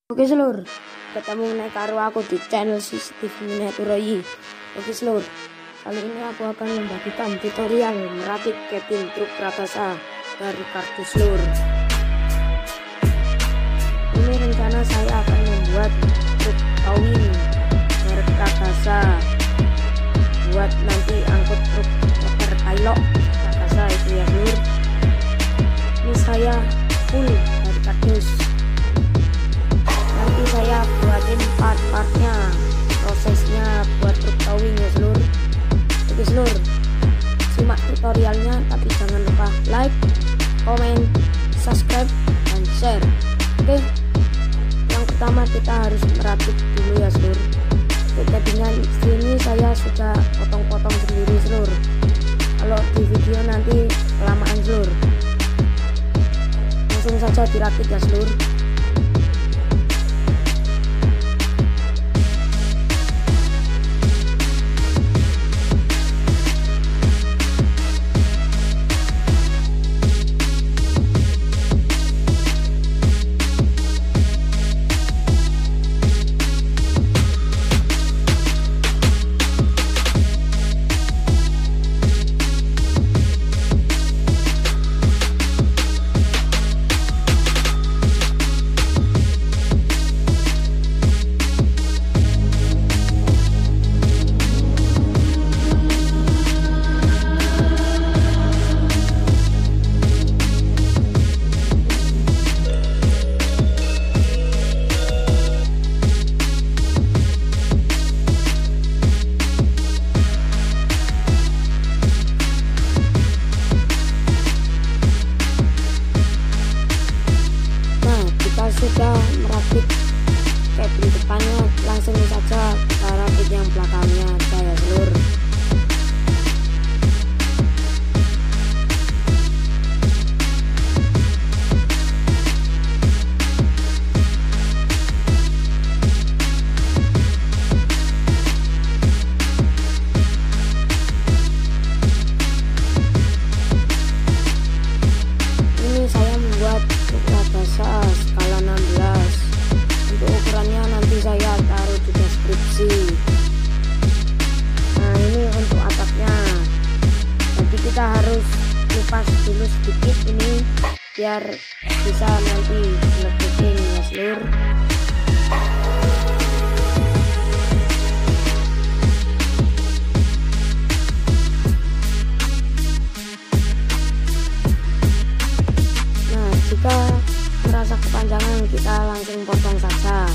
Oke seluruh, ketemu naik karo aku di channel CCTV miniatur ini. Oke seluruh, kali ini aku akan membagikan tutorial merakit kabin truk ragasa dari kartu seluruh. Ini rencana saya akan membuat truk kawin merek ragasa, buat nanti angkut truk lebar kailok ragasa itu ya seluruh. Ini saya full dari kardus. Nanti saya buatin part-partnya, prosesnya buat truk towing ya seluruh. Oke seluruh, simak tutorialnya, tapi jangan lupa like, komen, subscribe, dan share. Oke, yang pertama kita harus merakit dulu ya seluruh. Untuk kabinnya sini saya sudah potong-potong sendiri seluruh. Kalau di video nanti kelamaan seluruh. Langsung saja dirakit ya seluruh. Sudah merakit kabin depannya, langsung saja kita rakit yang belakangnya saya seluruh. Ini saya membuat truk ragasa skala 16. Untuk ukurannya nanti saya taruh di deskripsi. Nah, ini untuk atapnya. Jadi kita harus kupas dulu sedikit ini biar bisa nanti dilebihin ya seluruh. Nah, jika merasa kepanjangan kita langsung potong saja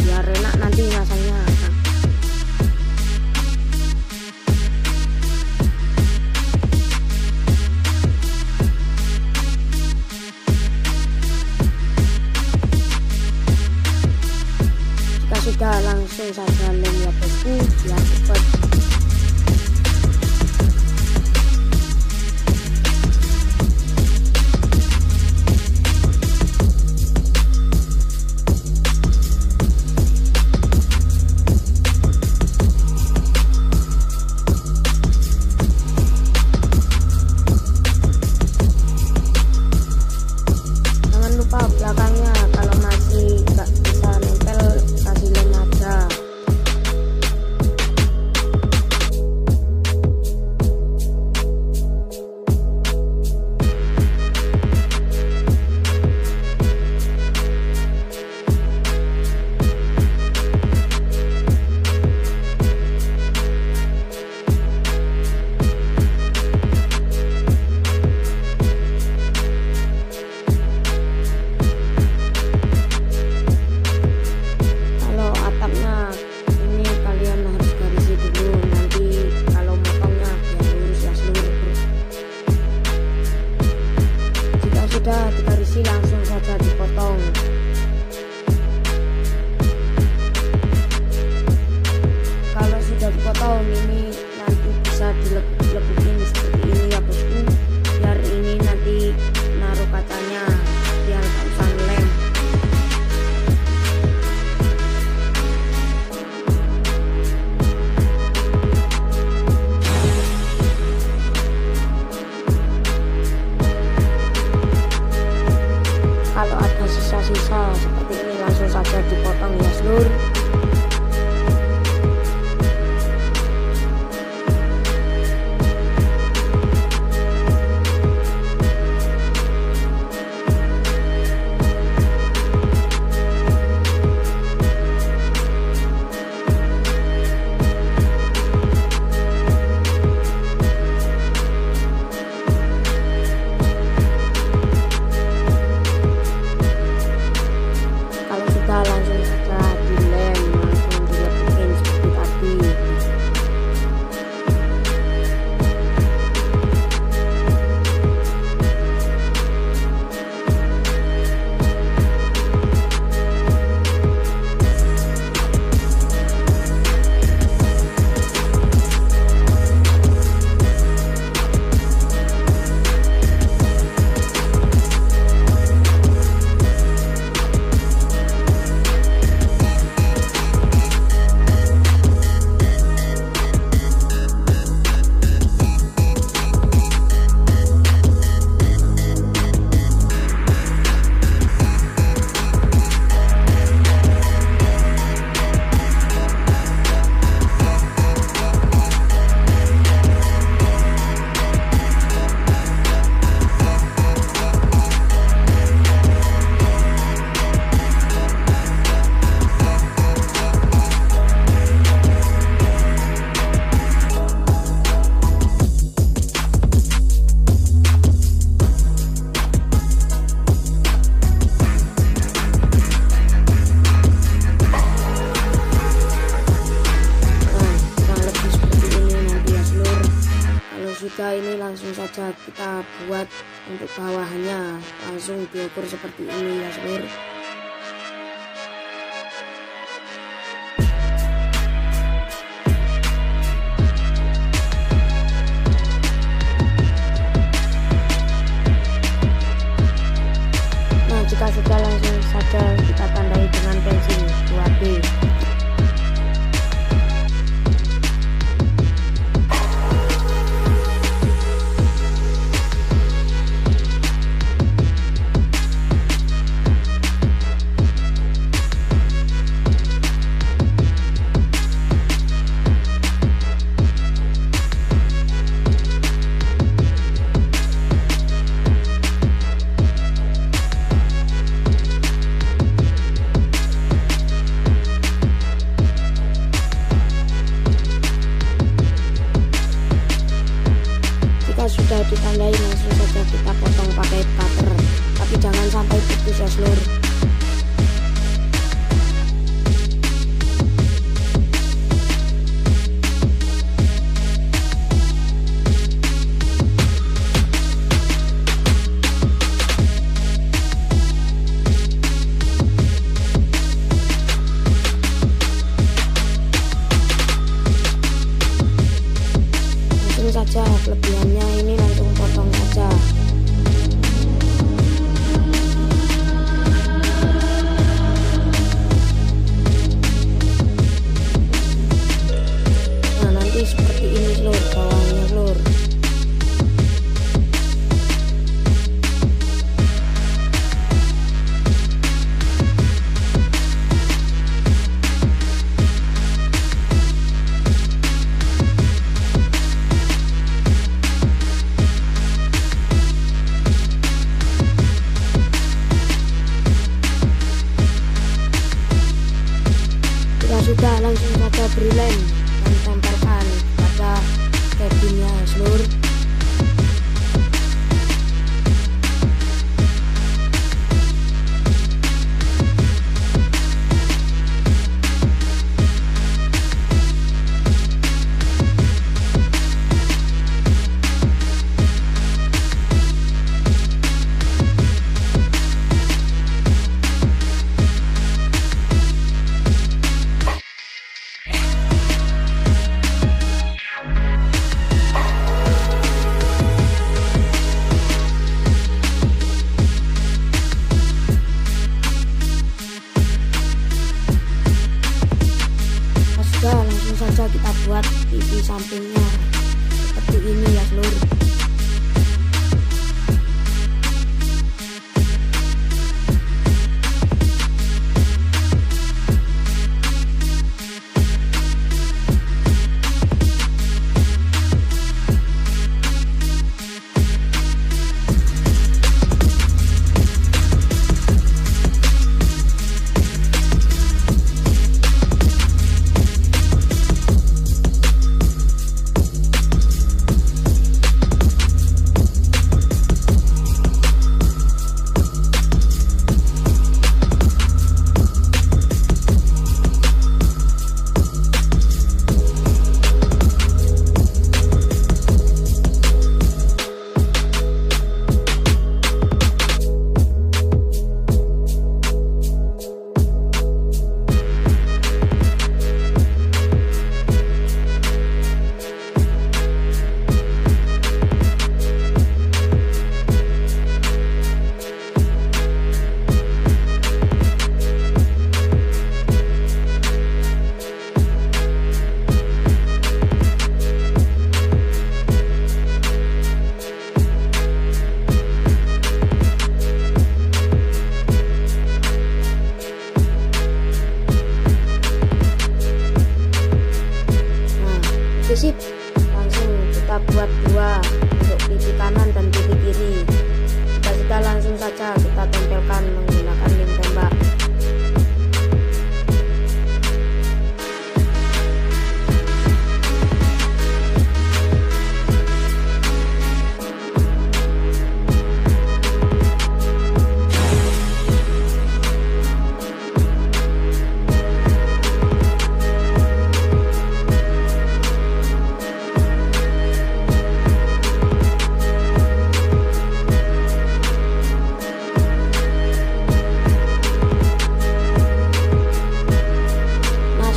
biar enak nanti masangnya. Jika sudah langsung saja lem ya bosku biar cepat. Belakangnya kalau masih nggak bisa nempel kasih lem aja. saja dipotong ya seluruh. Jika ini langsung saja kita buat untuk bawahnya, langsung diukur seperti ini ya seluruh. Nah, jika sudah langsung saja kita tandai dengan pensil 2B. Sudah ditandai, langsung saja kita potong pakai cutter, tapi jangan sampai putus ya seluruh. Saja kelebihannya ini langsung potong saja. Nah, nanti seperti ini seluruh bawahnya seluruh. Sudah langsung saja beri lem dan tempelkan pada kabinnya seluruh. Langsung saja kita buat TV sampingnya seperti ini ya seluruh.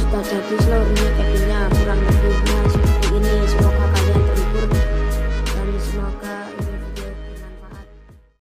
sudah jadi seluruh ini kabinnya, kurang lebihnya